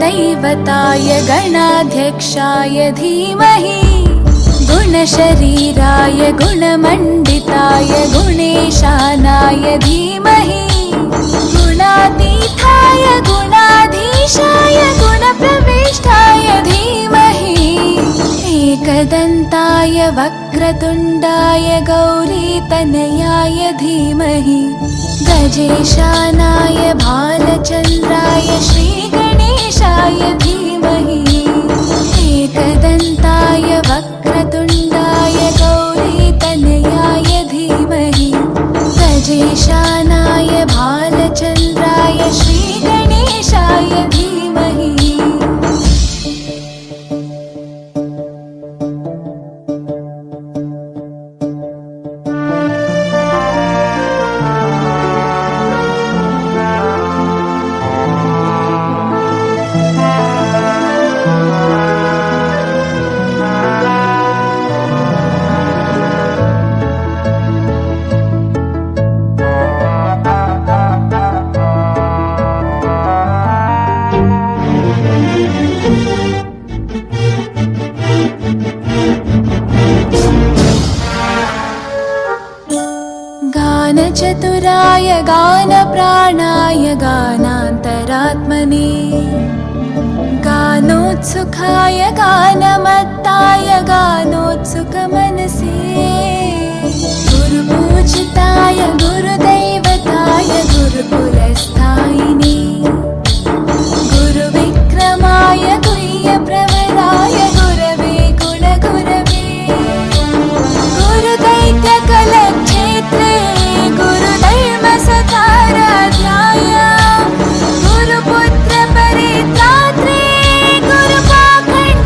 गुरुदैवताय गणाध्यक्षाय धीमहि गुणशरीराय गुणमण्डिताय गुणेशानाय धीमहि गुणातीताय गुणाधीशाय गुणप्रविष्टाय धीमहि एकदन्ताय वक्रतुण्डाय गौरीतनयाय धीमहि गजेशानाय भालचन्द्राय श्रीगणेशाय धीमहि एकदन्ताय वक्रतुण्डाय गौरीतनयाय धीमहि गजेशानाय भालचन्द्राय श्रीगणेशाय धीमहि। गानचतुराय गानप्राणाय गानान्तरात्मने गानोत्सुकाय गानमत्ताय गानोत्सुकमनसे गुरुपूजिताय गुरुदैवताय गुरुकुलस्थायिने गुरुविक्रमाय गुह्यप्रवराय गुरवे गुणगुरवे गुरुदैत्यकलक्षेत्रे गुरुधर्मसताराध्याय गुरुपुत्रपरित्रात्रे गुरुपाखण्डकण्टकाय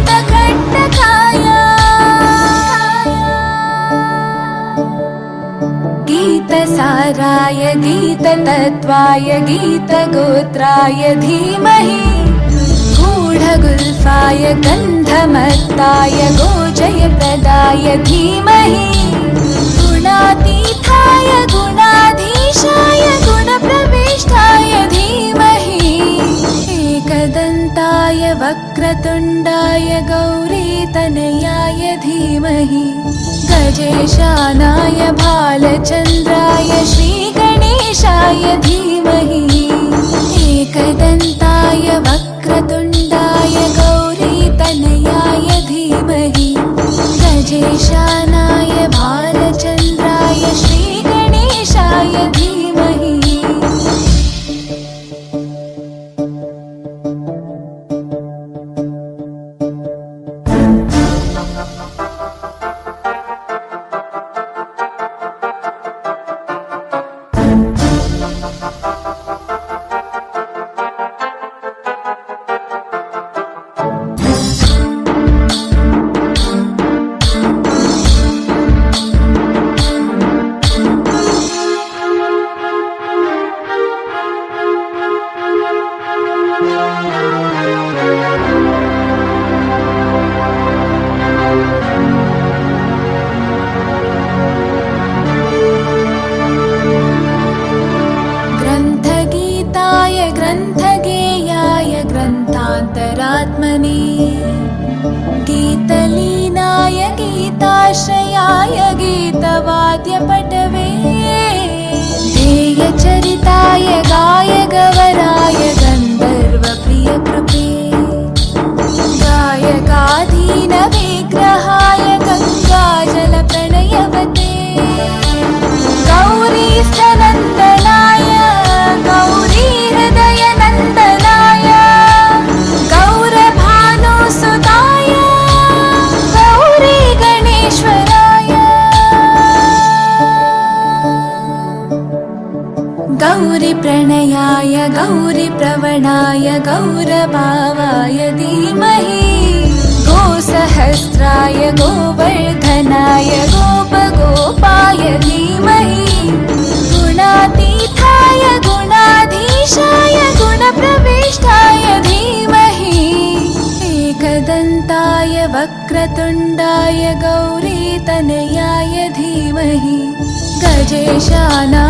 गीतसाराय गीततत्त्वाय गीतगोत्राय धीमहि गूढगुल्फाय गन्धमत्ताय गोजयप्रदाय धीमहि गुणातीताय गुणाधीशाय गुणप्रविष्टाय धीमहि एकदन्ताय वक्रतुण्डाय गौरीतनयाय धीमहि गजेशानाय भालचन्द्राय श्रीगणेशाय धीमहि एकदन्ताय वक्रतुण्डाय गौरीतनयाय धीमहि गजेशानाय भालचन्द्राय श्रीगणेशाय धीमहि। ग्रन्थगेयाय ग्रन्थान्तरात्मने गीतलीनाय गीताश्रयाय गीतवाद्यपटवे ध्येयचरिताय गायगवराय गन्धर्वप्रियकृपे गायकाधीनविग्रहाय गङ्गाजलप्रणयवते गौरीस्थनन्दनाय गौरीहृदयनन्दनाय गौरभानुसुताय गौरीगणेश्वराय गौरीप्रणयाय गौरीप्रवणाय गौरभावाय धीमहि गोसहस्राय गोवर्धनाय गोपगोपाय धीमहि गुणातीताय गुणाधीशाय गुणप्रविष्टाय धीमहि एकदन्ताय वक्रतुण्डाय गौरीतनयाय धीमहि गजेशानाय